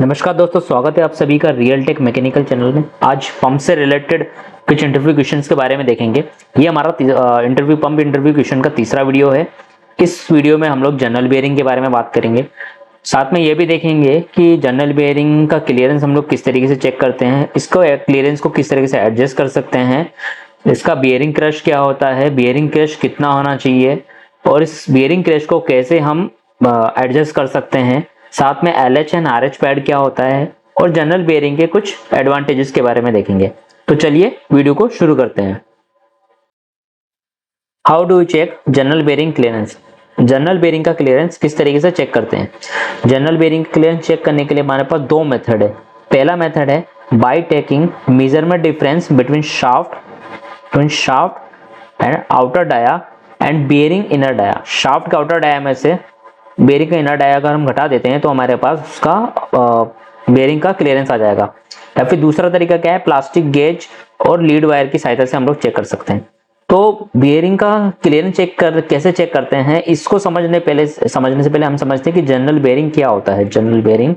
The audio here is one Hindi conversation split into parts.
नमस्कार दोस्तों, स्वागत है आप सभी का रियल टेक मैकेनिकल चैनल में। आज पंप से रिलेटेड कुछ इंटरव्यू क्वेश्चंस के बारे में देखेंगे। ये हमारा पंप इंटरव्यू क्वेश्चन का तीसरा वीडियो है। इस वीडियो में हम लोग जनरल बेयरिंग के बारे में बात करेंगे। साथ में ये भी देखेंगे कि जनरल बेयरिंग का क्लियरेंस हम लोग किस तरीके से चेक करते हैं, इसको क्लियरेंस को किस तरीके से एडजस्ट कर सकते हैं, इसका बेयरिंग क्रश क्या होता है, बेयरिंग क्रश कितना होना चाहिए और इस बेयरिंग क्रश को कैसे हम एडजस्ट कर सकते हैं। साथ में LH एंड RH पैड क्या होता है और जनरल बेयरिंग के कुछ एडवांटेजेस के बारे में देखेंगे। तो चलिए वीडियो को शुरू करते हैं। How do you check journal bearing clearance? Journal bearing का क्लियरेंस किस तरीके से चेक करते हैं? जनरल बेयरिंग क्लियरेंस चेक करने के लिए हमारे पास दो मेथड है। पहला मेथड है by taking measurement difference between shaft and outer dia and bearing inner dia. Shaft का आउटर डाया में से बेयरिंग का इनर डाया अगर हम घटा देते हैं तो हमारे पास उसका बेयरिंग का क्लियरेंस आ जाएगा। या फिर दूसरा तरीका क्या है, प्लास्टिक गेज और लीड वायर की सहायता से हम लोग चेक कर सकते हैं। तो बेयरिंग का क्लियरेंस कैसे चेक करते हैं, इसको समझने से पहले हम समझते हैं कि जनरल बेयरिंग क्या होता है। जनरल बेयरिंग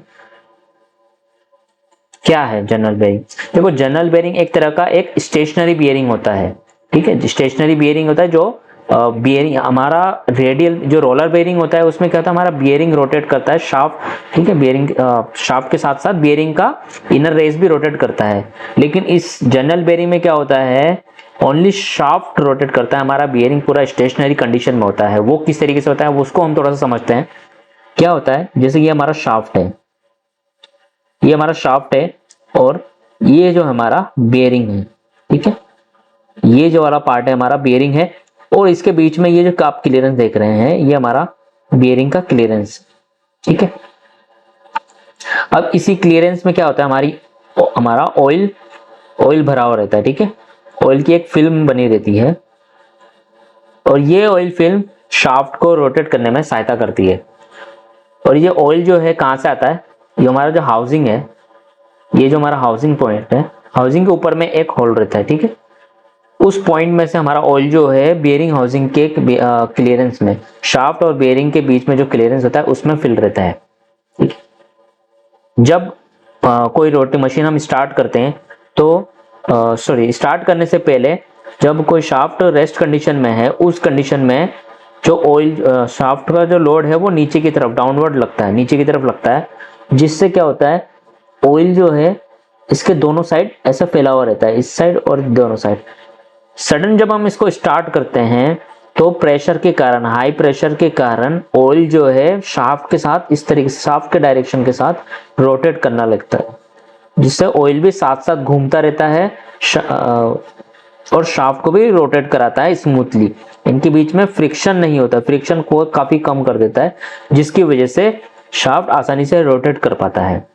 क्या है? जनरल बेयरिंग देखो, जनरल बेयरिंग एक तरह का एक स्टेशनरी बेयरिंग होता है। ठीक है, स्टेशनरी बेयरिंग होता है जो बियरिंग हमारा रेडियल जो रोलर बेयरिंग होता है उसमें क्या होता है, हमारा बियरिंग रोटेट करता है शाफ्ट। ठीक है, बियरिंग शाफ्ट के साथ साथ बियरिंग का इनर रेस भी रोटेट करता है। लेकिन इस जनरल बेयरिंग में क्या होता है, ओनली शाफ्ट रोटेट करता है, हमारा बियरिंग पूरा स्टेशनरी कंडीशन में होता है। वो किस तरीके से होता है उसको हम थोड़ा सा समझते हैं। क्या होता है, जैसे ये हमारा शाफ्ट है, ये हमारा शाफ्ट है और ये जो हमारा बेयरिंग है। ठीक है, ये जो वाला पार्ट है हमारा बेयरिंग है और इसके बीच में ये जो आप क्लियरेंस देख रहे हैं ये हमारा बेयरिंग का क्लियरेंस। ठीक है, अब इसी क्लियरेंस में क्या होता है, हमारा ऑयल भरा हुआ रहता है। ठीक है, ऑयल की एक फिल्म बनी रहती है और ये ऑयल फिल्म शाफ्ट को रोटेट करने में सहायता करती है। और ये ऑयल जो है कहां से आता है, ये हमारा जो हाउसिंग है, ये जो हमारा हाउसिंग पॉइंट है, हाउसिंग के ऊपर में एक होल रहता है। ठीक है, उस पॉइंट में से हमारा ऑयल जो है बेयरिंग हाउसिंग के क्लियरेंस में, शाफ्ट और बेयरिंग के बीच में जो क्लियरेंस होता है उसमें फिल रहता है। ठीक है, जब कोई रोटरी मशीन हम स्टार्ट करते हैं तो स्टार्ट करने से पहले जब कोई शाफ्ट रेस्ट कंडीशन में है, उस कंडीशन में जो ऑयल शाफ्ट का जो लोड है वो नीचे की तरफ डाउनवर्ड लगता है, नीचे की तरफ लगता है, जिससे क्या होता है ऑयल जो है इसके दोनों साइड ऐसा फैला हुआ रहता है, इस साइड और दोनों साइड। सडन जब हम इसको स्टार्ट करते हैं तो प्रेशर के कारण, हाई प्रेशर के कारण ऑयल जो है शाफ्ट के साथ इस तरीके से शाफ्ट के डायरेक्शन के साथ रोटेट करना लगता है, जिससे ऑयल भी साथ साथ घूमता रहता है और शाफ्ट को भी रोटेट कराता है स्मूथली। इनके बीच में फ्रिक्शन नहीं होता, फ्रिक्शन को काफी कम कर देता है, जिसकी वजह से शाफ्ट आसानी से रोटेट कर पाता है।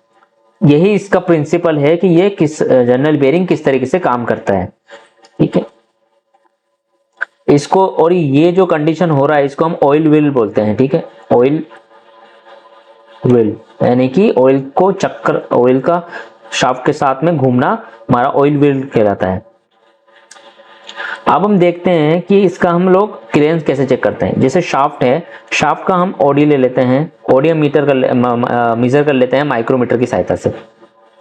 यही इसका प्रिंसिपल है कि ये जनरल बेयरिंग किस तरीके से काम करता है। ठीक है, इसको और ये जो कंडीशन हो रहा है इसको हम ऑयल व्हील बोलते हैं। ठीक है, ऑयल व्हील यानी कि ऑयल को चक्कर, ऑयल का शाफ्ट के साथ में घूमना हमारा ऑयल व्हील कहलाता है। अब हम देखते हैं कि इसका हम लोग क्लियरेंस कैसे चेक करते हैं। जैसे शाफ्ट है, शाफ्ट का हम ओडी ले लेते हैं, ओडी हम मीजर कर लेते हैं माइक्रोमीटर की सहायता से।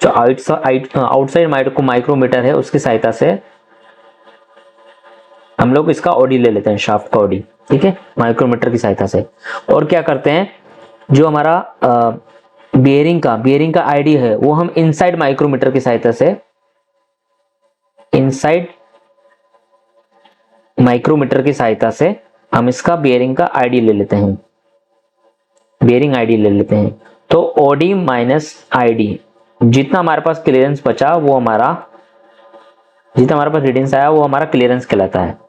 जो आउटसाइड माइक्रोमीटर है उसकी सहायता से हम लोग इसका ओडी ले लेते हैं, शाफ्ट का ओडी। ठीक है, माइक्रोमीटर की सहायता से। और क्या करते हैं, जो हमारा बेयरिंग का आईडी है वो हम इनसाइड माइक्रोमीटर की सहायता से, इनसाइड माइक्रोमीटर की सहायता से हम इसका बेयरिंग का आईडी ले लेते हैं, बेयरिंग आईडी ले लेते हैं। तो ओडी माइनस आईडी, जितना हमारे पास क्लियरेंस बचा वो हमारा, जितना हमारे पास रीडिंग्स आया वो हमारा क्लियरेंस कहलाता है।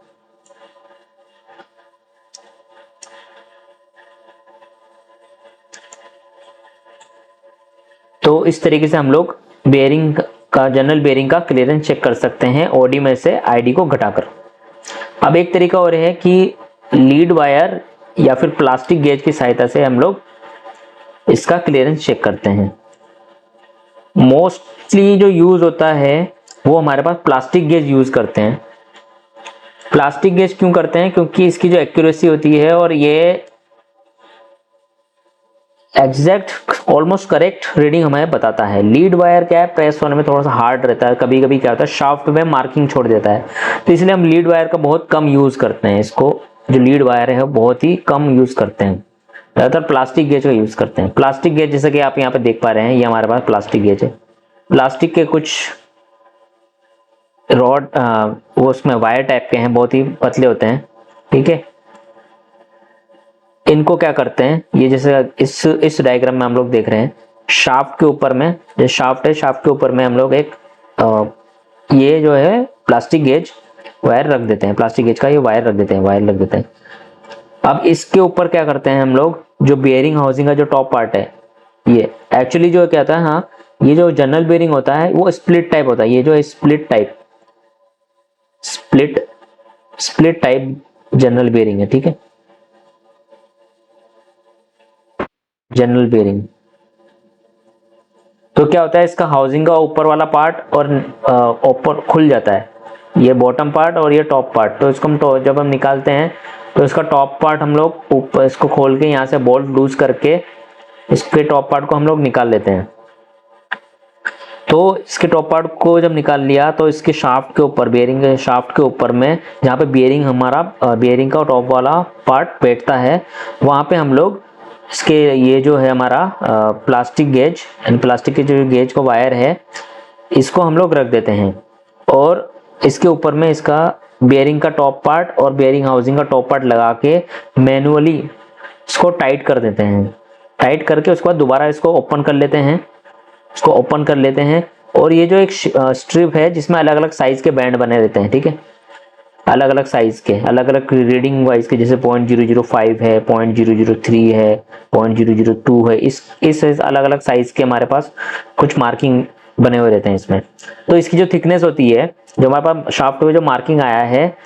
तो इस तरीके से हम लोग बेयरिंग का, जनरल बेयरिंग का क्लियरेंस चेक कर सकते हैं ओडी में से आईडी को घटाकर। अब एक तरीका और है कि लीड वायर या फिर प्लास्टिक गेज की सहायता से हम लोग इसका क्लियरेंस चेक करते हैं। मोस्टली जो यूज होता है वो हमारे पास प्लास्टिक गेज यूज करते हैं। प्लास्टिक गेज क्यों करते हैं, क्योंकि इसकी जो एक्यूरेसी होती है और ये एग्जैक्ट ऑलमोस्ट करेक्ट रीडिंग हमें बताता है। लीड वायर क्या है, प्रेस होने में थोड़ा सा हार्ड रहता है, कभी कभी क्या होता है शाफ्ट में मार्किंग छोड़ देता है, तो इसलिए हम लीड वायर का बहुत कम यूज करते हैं। इसको जो लीड वायर है बहुत ही कम यूज करते हैं, ज्यादातर प्लास्टिक गेज का यूज करते हैं। प्लास्टिक गेज जैसे कि आप यहाँ पे देख पा रहे हैं, ये हमारे पास प्लास्टिक गेज है। प्लास्टिक के कुछ रॉड वो उसमें वायर टाइप के हैं, बहुत ही पतले होते हैं, ठीक है। इनको क्या करते हैं, ये जैसे इस डायग्राम में हम लोग देख रहे हैं, शाफ्ट के ऊपर में जो शाफ्ट है, शाफ्ट के ऊपर में हम लोग एक ये जो है प्लास्टिक गेज वायर रख देते हैं, प्लास्टिक गेज का ये वायर रख देते हैं, वायर रख देते हैं। अब इसके ऊपर क्या करते हैं हम लोग, जो बेयरिंग हाउसिंग का जो टॉप पार्ट है, ये एक्चुअली जो क्या होता है, हाँ ये जो जनरल बेयरिंग होता है वो स्प्लिट टाइप होता है, ये जो स्प्लिट टाइप जनरल बेयरिंग है, ठीक है, जनरल बेयरिंग। तो क्या होता है, इसका हाउसिंग का ऊपर वाला पार्ट और ऊपर खुल जाता है, ये बॉटम पार्ट और ये टॉप पार्ट। तो इसको हम जब हम निकालते हैं तो इसका टॉप पार्ट हम लोग ऊपर इसको खोल के यहाँ से बोल्ट लूज करके इसके टॉप पार्ट को हम लोग निकाल लेते हैं। तो इसके टॉप पार्ट को जब निकाल लिया तो इसके शाफ्ट के ऊपर, बेयरिंग के शाफ्ट के ऊपर में जहाँ पे बेयरिंग हमारा बेयरिंग का टॉप वाला पार्ट बैठता है, वहाँ पे हम लोग इसके ये जो है हमारा प्लास्टिक गेज, यानी प्लास्टिक के जो गेज का वायर है, इसको हम लोग रख देते हैं और इसके ऊपर में इसका बेयरिंग का टॉप पार्ट और बेयरिंग हाउसिंग का टॉप पार्ट लगा के मैनुअली इसको टाइट कर देते हैं। टाइट करके उसके बाद दोबारा इसको ओपन कर लेते हैं, इसको ओपन कर लेते हैं। और ये जो एक स्ट्रिप है जिसमें अलग अलग साइज के बैंड बने रहते हैं, ठीक है, अलग अलग साइज के, अलग अलग रीडिंग वाइज के, जैसे 0.005 है, 0.003 है, 0.002 है, इस अलग अलग साइज के हमारे पास कुछ मार्किंग बने हुए रहते हैं इसमें। तो इसकी जो थिकनेस होती है, जो हमारे पास शाफ्ट में जो मार्किंग आया है,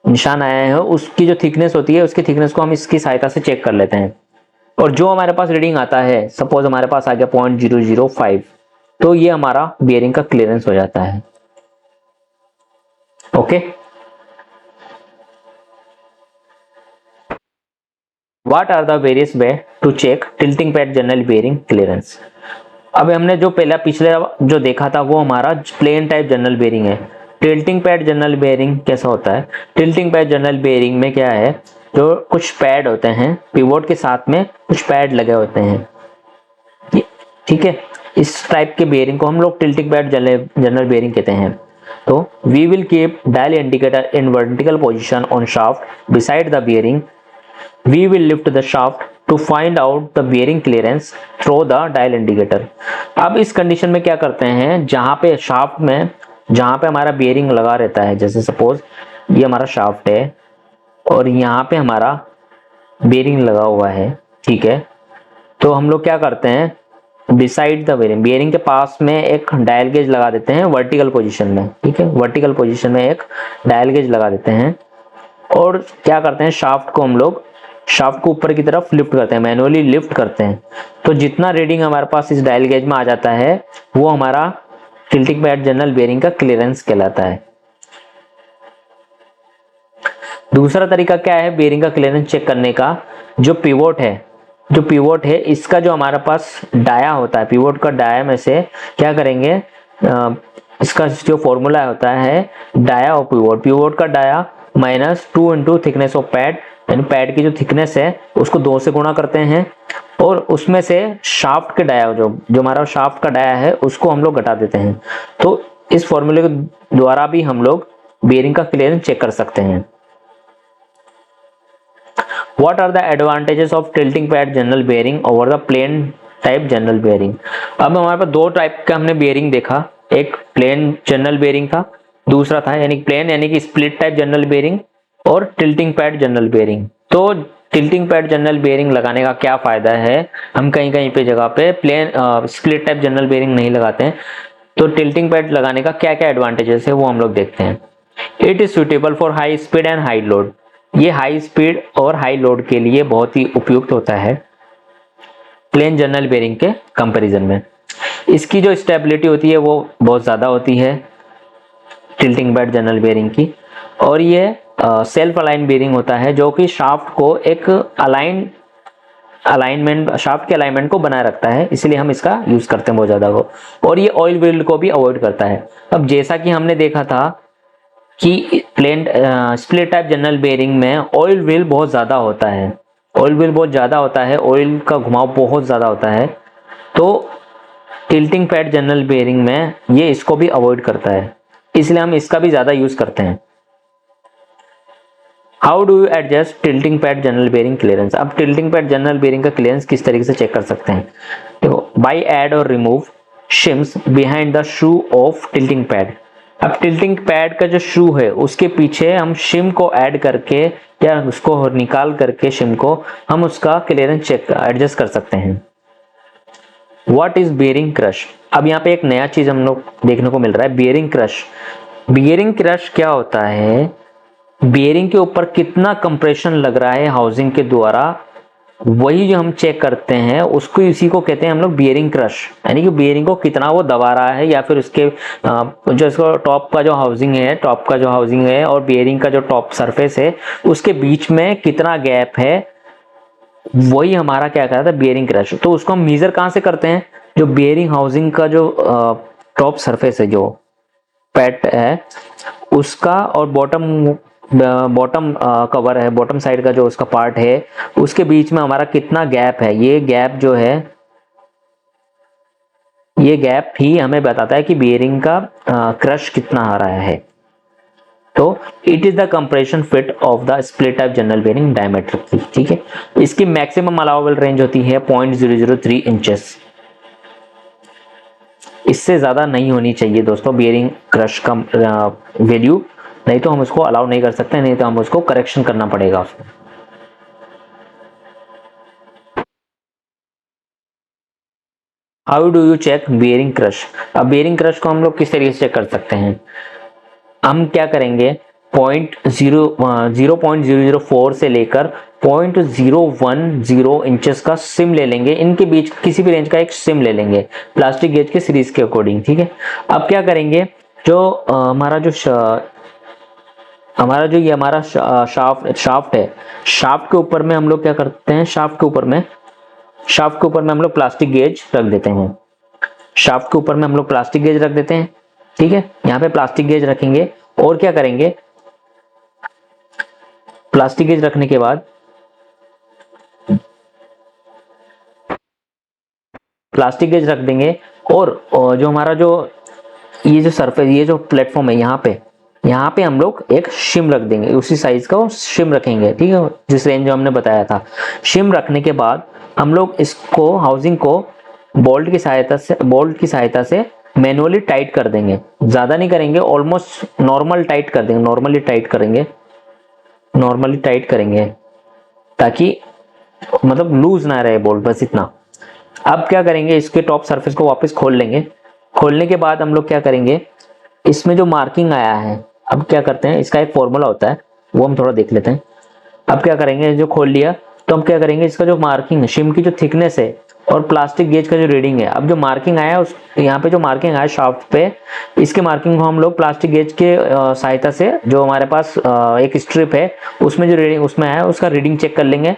निशान आया है, उसकी जो थिकनेस होती है, उसकी थिकनेस को हम इसकी सहायता से चेक कर लेते हैं। और जो हमारे पास रीडिंग आता है, सपोज हमारे पास आ गया 0.005, तो ये हमारा बेयरिंग का क्लियरेंस हो जाता है। Okay, what are the various way to check tilting pad general bearing clearance. अब हमने जो पहला पिछले जो देखा था वो हमारा प्लेन टाइप जनरल बेयरिंग है। टिल्टिंग पैड जनरल बेयरिंग कैसा होता है, टिल्टिंग पैड जनरल बेयरिंग में क्या है, जो कुछ पैड होते हैं, पिवोट के साथ में कुछ पैड लगे होते हैं, ठीक है। इस टाइप के बेयरिंग को हम लोग टिल्टिंग पैड जनरल बेयरिंग कहते हैं। तो we will keep dial indicator in vertical position on shaft beside the bearing, we will lift the shaft to find out the bearing clearance through the dial indicator. अब इस कंडीशन में क्या करते हैं, जहां पे शाफ्ट में जहां पे हमारा बेयरिंग लगा रहता है, जैसे सपोज ये हमारा शाफ्ट है और यहाँ पे हमारा बेयरिंग लगा हुआ है, ठीक है। तो हम लोग क्या करते हैं, बिसाइड द बेयरिंग, बेयरिंग के पास में एक डायल गेज लगा देते हैं वर्टिकल पोजीशन में, ठीक है, वर्टिकल पोजीशन में एक डायल गेज लगा देते हैं। और क्या करते हैं, शाफ्ट को हम लोग शाफ्ट को ऊपर की तरफ लिफ्ट करते हैं, मैनुअली लिफ्ट करते हैं। तो जितना रीडिंग हमारे पास इस डायल गेज में आ जाता है वो हमारा टिल्टिंग पैड जनरल बेयरिंग का क्लियरेंस कहलाता है। दूसरा तरीका क्या है बेयरिंग का क्लियरेंस चेक करने का, जो पिवोट है, इसका जो हमारे पास डाया होता है, पिवोट का डाया में से क्या करेंगे, इसका जो फॉर्मूला होता है डाया और पिवोट का dia -2 into thickness of pad, यानी पैड की जो थिकनेस है उसको 2 से गुणा करते हैं और उसमें से शाफ्ट के डाया जो हमारा शाफ्ट का डाया है उसको हम लोग घटा देते हैं। तो इस फॉर्मूले के द्वारा भी हम लोग बेयरिंग का क्लियरेंस चेक कर सकते हैं। What are the advantages of tilting pad general bearing over the plain type general bearing? अब हमारे पास दो टाइप का हमने बेयरिंग देखा, एक प्लेन जनरल बेयरिंग था, दूसरा था यानी प्लेन यानी कि स्प्लिट टाइप जनरल बेयरिंग और टिल्टिंग पैड जनरल बेयरिंग। तो टिल्टिंग पैड जनरल बेयरिंग लगाने का क्या फायदा है, हम कहीं कहीं पे जगह पे plain split type journal bearing नहीं लगाते हैं, तो टिल्टिंग पैड लगाने का क्या क्या एडवांटेजेस है वो हम लोग देखते हैं। It is suitable for high speed and high load, ये हाई स्पीड और हाई लोड के लिए बहुत ही उपयुक्त होता है प्लेन जनरल बेयरिंग के कंपैरिजन में। इसकी जो स्टेबिलिटी होती है वो बहुत ज़्यादा होती है टिल्टिंग पैड जनरल बेयरिंग की, और ये सेल्फ अलाइन बेयरिंग होता है जो कि शाफ्ट को एक अलाइन अलाइनमेंट, शाफ्ट के अलाइनमेंट को बनाए रखता है, इसलिए हम इसका यूज करते हैं बहुत ज्यादा वो। और ये ऑयल वेल्ड को भी अवॉइड करता है। अब जैसा कि हमने देखा था कि plain split type journal bearing में ऑयल व्हील बहुत ज्यादा होता है, ऑयल व्हील बहुत ज्यादा होता है, ऑयल का घुमाव बहुत ज्यादा होता है। तो टिल्टिंग पैड जनरल बेयरिंग में ये इसको भी अवॉइड करता है, इसलिए हम इसका भी ज्यादा यूज करते हैं। How do you adjust tilting pad general bearing clearance? अब टिल्टिंग पैड जनरल बेयरिंग का क्लियरेंस किस तरीके से चेक कर सकते हैं? देखो, बाय ऐड और remove shims behind the shoe of tilting pad. अब टिल्टिंग पैड का जो शू है उसके पीछे हम शिम को ऐड करके या उसको निकाल करके शिम को हम उसका क्लियरेंस चेक एडजस्ट कर सकते हैं। What is bearing crush? अब यहाँ पे एक नया चीज हम लोग देखने को मिल रहा है, बेयरिंग क्रश। बेयरिंग क्रश क्या होता है? बेयरिंग के ऊपर कितना कंप्रेशन लग रहा है हाउसिंग के द्वारा, वही जो हम चेक करते हैं उसको, इसी को कहते हैं हम लोग बेयरिंग क्रश। यानी कि बेयरिंग को कितना वो दबा रहा है, या फिर उसके जो इसको टॉप का जो हाउसिंग है, टॉप का जो हाउसिंग है और बेयरिंग का जो टॉप सरफेस है उसके बीच में कितना गैप है, वही हमारा क्या कहता है बेयरिंग क्रश। तो उसको हम मेजर कहां से करते हैं? जो बेयरिंग हाउसिंग का जो टॉप सरफेस है, जो पैड है उसका, और बॉटम कवर है, बॉटम साइड का जो उसका पार्ट है उसके बीच में हमारा कितना गैप है, ये गैप जो है, ये गैप ही हमें बताता है कि बेयरिंग का क्रश कितना आ रहा है। तो it is the compression fit of the split type journal bearing diameter. ठीक है, इसकी मैक्सिमम अलाउबल रेंज होती है 0.003 इंचेस। इससे ज्यादा नहीं होनी चाहिए दोस्तों बेयरिंग क्रश का वैल्यू, नहीं तो हम उसको अलाउ नहीं कर सकते, नहीं तो हम उसको करेक्शन करना पड़ेगा उसको। How do you check bearing crush? अब बेयरिंग क्रश को हम लोग किस तरीके से चेक कर सकते हैं? हम क्या करेंगे, 0.004 से लेकर 0.010 इंचेस का सिम ले लेंगे, इनके बीच किसी भी रेंज का एक सिम ले लेंगे प्लास्टिक गेज के सीरीज के अकॉर्डिंग। ठीक है, अब क्या करेंगे, जो ये हमारा शाफ्ट है, शाफ्ट के ऊपर में हम लोग क्या करते हैं, शाफ्ट के ऊपर में हम लोग प्लास्टिक गेज रख देते हैं। शाफ्ट के ऊपर में हम लोग प्लास्टिक गेज रख देते हैं। ठीक है, यहाँ पे प्लास्टिक गेज रखेंगे और क्या करेंगे, प्लास्टिक गेज रखने के बाद प्लास्टिक गेज रख देंगे, और जो हमारा जो ये जो सरफेस, ये जो प्लेटफॉर्म है, यहाँ पे हम लोग एक शिम रख देंगे, उसी साइज का शिम रखेंगे। ठीक है, जिस रेंज जो हमने बताया था। शिम रखने के बाद हम लोग इसको, हाउसिंग को बोल्ट की सहायता से मैनुअली टाइट कर देंगे। ज्यादा नहीं करेंगे, ऑलमोस्ट नॉर्मल टाइट कर देंगे, नॉर्मली टाइट करेंगे ताकि मतलब लूज ना रहे बोल्ट, बस इतना। अब क्या करेंगे, इसके टॉप सरफेस को वापस खोल लेंगे। खोलने के बाद हम लोग क्या करेंगे, इसमें जो मार्किंग आया है, अब क्या करते हैं, इसका एक फॉर्मूला होता है वो हम थोड़ा देख लेते हैं। अब क्या करेंगे, जो खोल लिया तो हम क्या करेंगे, इसका जो मार्किंग है, शिम की जो थिकनेस है और प्लास्टिक गेज का जो रीडिंग है, अब जो मार्किंग आया उस यहाँ पे जो मार्किंग आया शाफ्ट पे, इसके मार्किंग को हम लोग प्लास्टिक गेज के सहायता से, जो हमारे पास एक स्ट्रिप है उसमें जो रीडिंग उसमें आया उसका रीडिंग चेक कर लेंगे,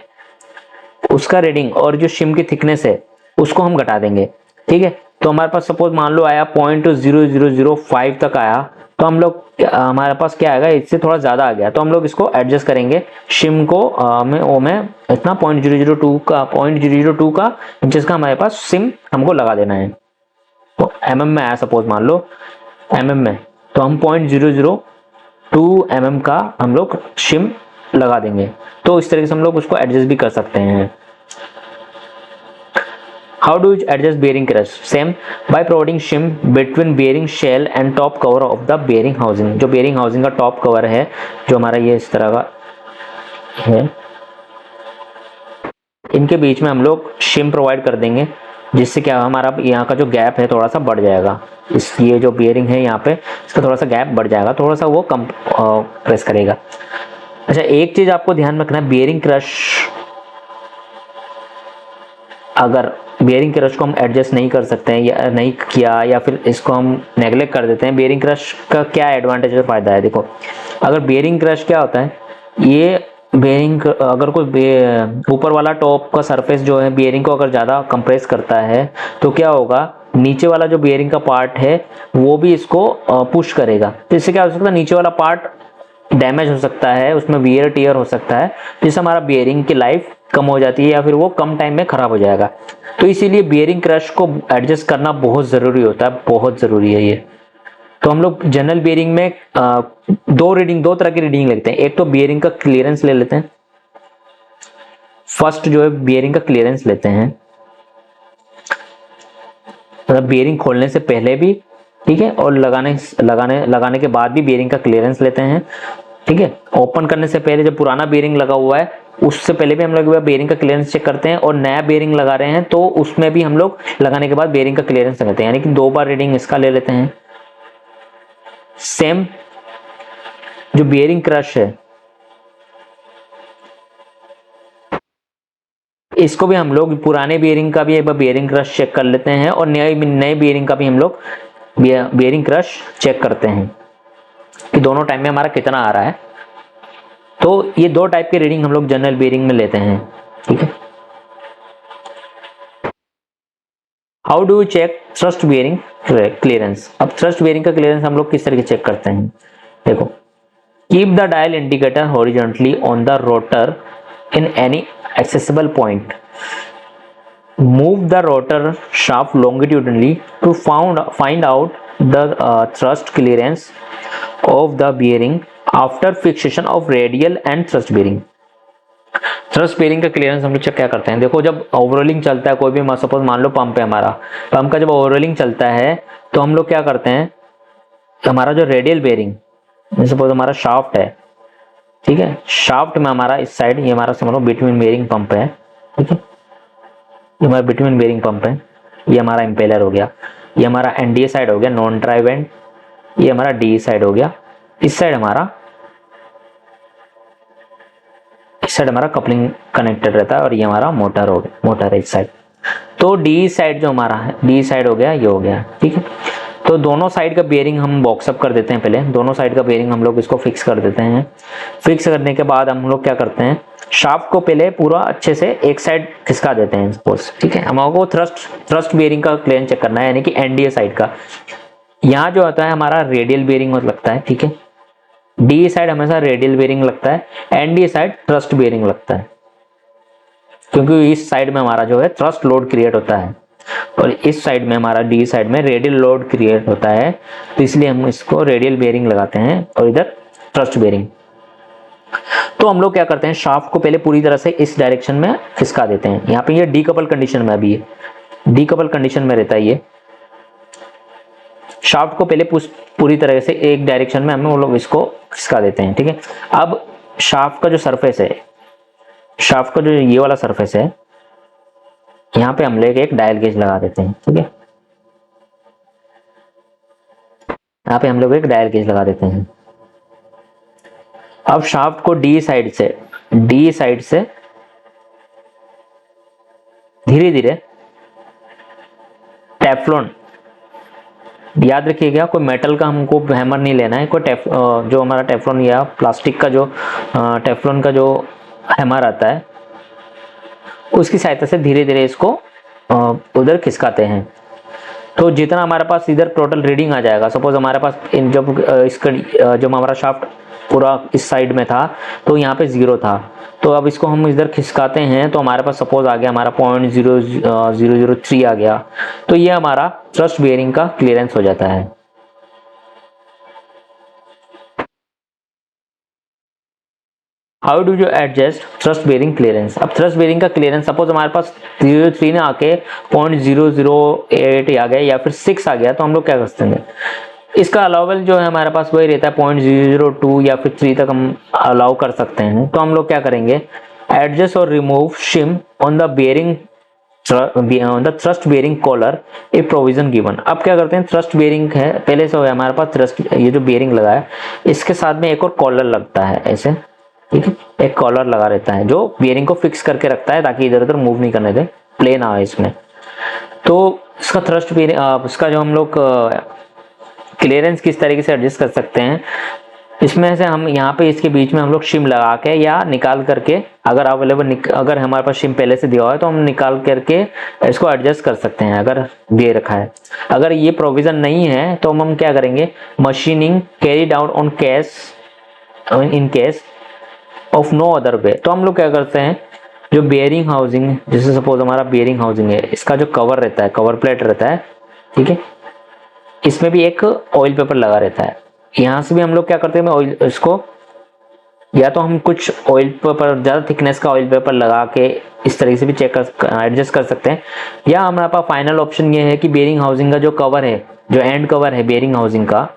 उसका रीडिंग और जो शिम की थिकनेस है उसको हम घटा देंगे। ठीक है, तो हमारे पास सपोज मान लो आया 0.0005 तक आया, तो हम लोग हमारे पास क्या आएगा, इससे थोड़ा ज्यादा आ गया तो हम लोग इसको एडजस्ट करेंगे। शिम को में इतना 0.002 का इंचेस का हमारे पास सिम हमको लगा देना है। तो mm में आया, सपोज मान लो mm में, तो हम 0.002 mm का हम लोग शिम लगा देंगे। तो इस तरीके से हम लोग उसको एडजस्ट भी कर सकते हैं। How do you adjust bearing crush? Same, by providing shim between bearing shell and top cover of the bearing housing। जो bearing housing का top cover है, जो हमारा ये इस तरह का है, इनके बीच में हम लोग शिम प्रोवाइड कर देंगे, जिससे क्या हमारा यहाँ का जो गैप है थोड़ा सा बढ़ जाएगा। इस ये जो बेयरिंग है यहाँ पे, इसका थोड़ा सा गैप बढ़ जाएगा, थोड़ा सा वो कम प्रेस करेगा। अच्छा, एक चीज आपको ध्यान रखना है, बेयरिंग क्रश, अगर बेयरिंग क्रश को हम एडजस्ट नहीं कर सकते हैं या नहीं किया, या फिर इसको हम नेग्लेक्ट कर देते हैं, बेयरिंग क्रश का क्या एडवांटेज और फायदा है? देखो, अगर बेयरिंग क्रश क्या होता है, ये बेयरिंग अगर कोई ऊपर वाला टॉप का सरफेस जो है बेयरिंग को अगर ज़्यादा कंप्रेस करता है तो क्या होगा, नीचे वाला जो बेयरिंग का पार्ट है वो भी इसको पुश करेगा। तो इससे क्या हो सकता है, नीचे वाला पार्ट डैमेज हो सकता है, उसमें वियर टियर हो सकता है, जिससे हमारा बेयरिंग की लाइफ कम हो जाती है या फिर वो कम टाइम में खराब हो जाएगा। तो इसीलिए बेयरिंग क्रश को एडजस्ट करना बहुत ज़रूरी होता है, बहुत ज़रूरी है ये। तो हम लोग जनरल बेयरिंग में दो तरह की रीडिंग लेते हैं। एक तो बेयरिंग का क्लियरेंस ले लेते हैं, फर्स्ट जो है बेयरिंग का क्लियरेंस लेते हैं, मतलब बेयरिंग खोलने से पहले भी, ठीक है, और लगाने के बाद भी बेयरिंग का क्लियरेंस लेते हैं, ठीक है। ओपन करने से पहले जब पुराना बेयरिंग लगा हुआ है उससे पहले भी हम लोग बेयरिंग का क्लियरेंस चेक करते हैं, और नया बेयरिंग लगा रहे हैं तो उसमें भी हम लोग लगाने के बाद बेयरिंग का क्लियरेंस लेते हैं, यानी कि 2 बार रीडिंग इसका ले लेते हैं। सेम जो बेयरिंग क्रश है इसको भी हम लोग पुराने बेयरिंग का भी एक बार बेयरिंग क्रश चेक कर लेते हैं, और नए बेयरिंग का भी हम लोग बेयरिंग क्रश चेक करते हैं कि दोनों टाइम में हमारा कितना आ रहा है। तो ये 2 टाइप के रीडिंग हम लोग जनरल बेयरिंग में लेते हैं, ठीक है। How do you check thrust bearing clearance? अब थ्रस्ट बेयरिंग का क्लियरेंस हम लोग किस तरीके चेक करते हैं, देखो, keep the dial indicator horizontally on the rotor in any accessible point. Move the rotor shaft longitudinally to find out the thrust clearance of the bearing after fixation of radial and thrust bearing. Thrust bearing का क्लियरेंस हम लोग चेक क्या करते हैं, देखो जब ओवररोलिंग चलता है कोई भी, सपोज मान लो पंप है हमारा, पंप का जब ओवररोलिंग चलता है तो हम लोग क्या करते हैं, हमारा जो रेडियल बेयरिंग, सपोज हमारा शाफ्ट है, ठीक है, शाफ्ट में हमारा इस साइड ये हमारा समझ लो बिटवीन बेयरिंग पंप है, ठीक है, ये हमारा बिटवीन बेयरिंग पंप है, ये हमारा इंपेलर हो गया, ये हमारा एनडीए साइड हो गया, नॉन ड्राइव एंड, ये हमारा डी साइड हो गया, इस साइड हमारा कपलिंग कनेक्टेड रहता है, और ये हमारा मोटर हो गया, मोटर है इस साइड। तो डी साइड जो हमारा है, डी साइड हो गया, ये हो गया, ठीक है। तो दोनों साइड का बेयरिंग हम बॉक्सअप कर देते हैं, पहले दोनों साइड का बेयरिंग हम लोग इसको फिक्स कर देते हैं। फिक्स करने के बाद हम लोग क्या करते हैं, शाफ्ट को पहले पूरा अच्छे से एक साइड खिसका देते हैं सपोज, ठीक है। हमको थ्रस्ट बेयरिंग का क्लियरेंस चेक करना है, यानी कि एनडीए साइड का। यहाँ जो होता है हमारा रेडियल बेयरिंग लगता है, ठीक है, डी साइड हमेशा रेडियल बेयरिंग लगता है, एनडीए साइड थ्रस्ट बेयरिंग लगता है, क्योंकि इस साइड में हमारा जो है थ्रस्ट लोड क्रिएट होता है, और इस साइड में हमारा डी साइड में रेडियल लोड क्रिएट होता है, तो इसलिए हम इसको रेडियल बेयरिंग लगाते हैं, और इधर थ्रस्ट बेयरिंग। तो हम लोग क्या करते हैं, शाफ्ट को पहले पूरी तरह से इस डायरेक्शन में खिसका देते हैं। यहाँ पे ये डीकपल कंडीशन में, अभी ये डीकपल कंडीशन में रहता है, ये शाफ्ट को पहले पूरी तरह से एक डायरेक्शन में हम लोग इसको खिसका देते हैं, ठीक है। अब शाफ्ट का जो सरफेस है, शाफ्ट का जो ये वाला सरफेस है, यहाँ पे हम लोग एक डायल गेज लगा देते हैं, ठीक है, यहाँ पे हम लोग एक डायल गेज लगा देते हैं। अब शाफ्ट को डी साइड से धीरे धीरे टेफ्लॉन, याद रखिएगा कोई मेटल का हमको हैमर नहीं लेना है, कोई जो हमारा टेफ्लॉन या प्लास्टिक का जो टेफ्लॉन का जो हैमर आता है उसकी सहायता से धीरे धीरे इसको उधर खिसकाते हैं। तो जितना हमारे पास इधर टोटल रीडिंग आ जाएगा, सपोज हमारे पास जब हमारा शाफ्ट पूरा इस साइड में था तो यहाँ पे 0 था, तो अब इसको हम इधर खिसकाते हैं तो हमारे पास सपोज आ गया हमारा 0.0003 आ गया, तो ये हमारा थ्रस्ट बेयरिंग का क्लियरेंस हो जाता है। How do you adjust thrust bearing clearance? अब थ्रस्ट बेयरिंग का क्लियरेंस सपोज हमारे पास 0.03 ने आके 0.008 आ गया या फिर 6 आ गया, तो हम लोग क्या कर सकते हैं, इसका अलाउबल जो है हमारे पास वही रहता है 0.002 या फिर 3 तक हम अलाउ कर सकते हैं। तो हम लोग क्या करेंगे, एडजस्ट और remove shim on the bearing on the thrust bearing collar a provision given. अब क्या करते हैं, थ्रस्ट बेयरिंग है पहले से हमारे पास थ्रस्ट, ये जो बेयरिंग लगा है इसके साथ में एक और कॉलर लगता है ऐसे, ठीक है, एक कॉलर लगा रहता है जो बेयरिंग को फिक्स करके रखता है ताकि इधर उधर मूव नहीं करने दे, प्लेन आए इसमें। तो इसका थ्रस्ट बेयरिंग, इसका जो हम लोग क्लियरेंस किस तरीके से एडजस्ट कर सकते हैं, इसमें से हम यहाँ पे इसके बीच में हम लोग शिम लगा के या निकाल करके, अगर अवेलेबल, अगर हमारे पास शिम पहले से दिया हुआ है तो हम निकाल करके इसको एडजस्ट कर सकते हैं अगर दे रखा है। अगर ये प्रोविजन नहीं है तो हम क्या करेंगे, machining carry down on case in case of no other way. तो हम लोग क्या करते हैं, जो बेयरिंग हाउसिंग, जैसे सपोज हमारा बेयरिंग हाउसिंग है, इसका जो कवर रहता है, कवर प्लेट रहता है, ठीक है, इसमें भी एक ऑयल पेपर लगा रहता है। यहाँ से भी हम लोग क्या करते हैं, ऑयल इसको या तो हम कुछ ऑयल पेपर, ज़्यादा थिकनेस का ऑयल पेपर लगा के इस तरीके से भी चेक कर एडजस्ट कर सकते हैं, या हमारे पास फाइनल ऑप्शन ये है कि बेयरिंग हाउसिंग का जो कवर है, जो एंड कवर है बेयरिंग हाउसिंग का,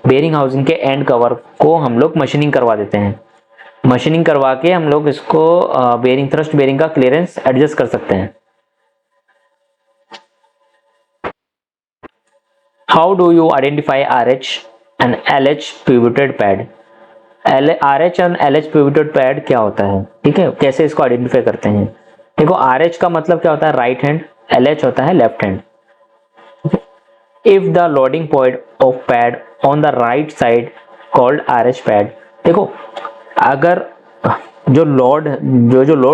बेयरिंग हाउसिंग के एंड कवर को हम लोग मशीनिंग करवा देते हैं। मशीनिंग करवा के हम लोग इसको बेयरिंग, थ्रस्ट बेयरिंग का क्लियरेंस एडजस्ट कर सकते हैं। How do you identify RH and LH pivoted pad? RH and LH pivoted pad क्या होता है, ठीक है, कैसे इसको आइडेंटिफाई करते हैं? देखो, RH का मतलब क्या होता है, राइट हैंड, LH होता है left hand. If the loading point of pad on the right side called RH pad. देखो, अगर जो लोड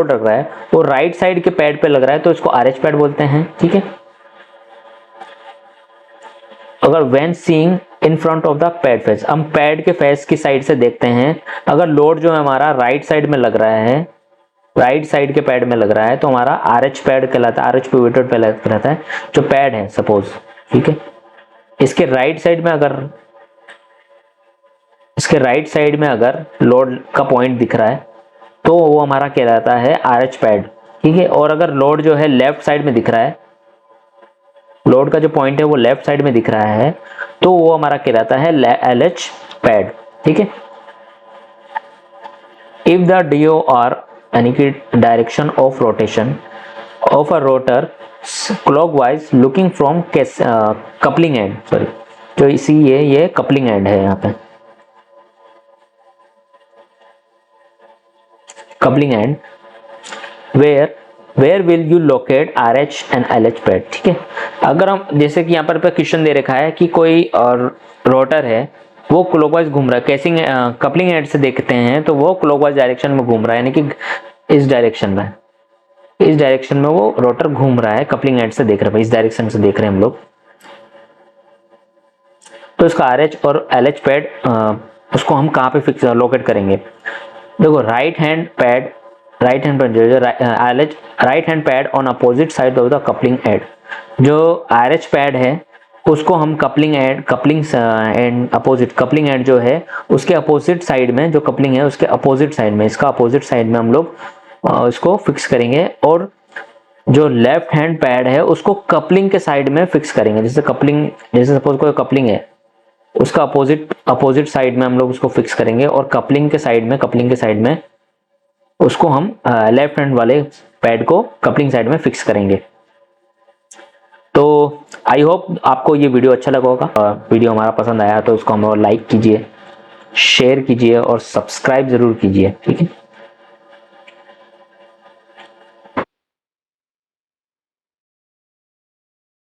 लग रहा है वो राइट साइड के पैड पे लग रहा है तो इसको RH पैड बोलते हैं, ठीक है। अगर when seeing in front of the pad face, हम पैड के फेस की साइड से देखते हैं, अगर लोड जो है हमारा राइट साइड में लग रहा है, राइट साइड के पैड में लग रहा है, तो हमारा RH पैड कहलाता है, RH पिवोटेड पैड कहलाता है। जो पैड है सपोज, ठीक है, इसके राइट साइड में अगर लोड का पॉइंट दिख रहा है तो वो हमारा कहलाता है RH पैड, ठीक है। और अगर लोड जो है लेफ्ट साइड में दिख रहा है, लोड का जो पॉइंट है वो लेफ्ट साइड में दिख रहा है, तो वो हमारा कहलाता है LH पैड, ठीक है। इफ द DOR यानी कि direction of rotation of a rotor clockwise looking from coupling end, sorry, जो इसी ये कपलिंग एंड है, यहाँ पे coupling end, where will you locate RH and LH pad, ठीक है। अगर हम, जैसे कि यहाँ पर क्वेश्चन दे रखा है कि कोई रोटर है वो क्लॉकवाइज घूम रहा है, कैसिंग कपलिंग एंड से देखते हैं तो वो क्लॉकवाइज डायरेक्शन में घूम रहा है, यानी कि इस डायरेक्शन में वो रोटर घूम रहा है, कपलिंग एंड से देख रहे हैं, इस डायरेक्शन से देख रहे हैं हम लोग। तो इसका RH और LH पैड उसको हम कहाँ पे फिक्स लोकेट करेंगे? देखो, right hand pad on opposite side of the coupling and. जो RH पैड है उसको हम कपलिंग एंड जो है उसके अपोजिट साइड में, जो कपलिंग है उसके अपोजिट साइड में, इसका अपोजिट साइड में हम लोग इसको फिक्स करेंगे। और जो लेफ्ट हैंड पैड है उसको कपलिंग के साइड में फिक्स करेंगे। जैसे सपोज कोई कपलिंग है, उसका अपोजिट साइड में हम लोग उसको फिक्स करेंगे, और कपलिंग के साइड में उसको हम लेफ्ट हैंड वाले पैड को कपलिंग साइड में फिक्स करेंगे। तो आई होप आपको ये वीडियो अच्छा लगा होगा। वीडियो हमारा पसंद आया तो उसको हम लाइक कीजिए, शेयर कीजिए और सब्सक्राइब जरूर कीजिए, ठीक है।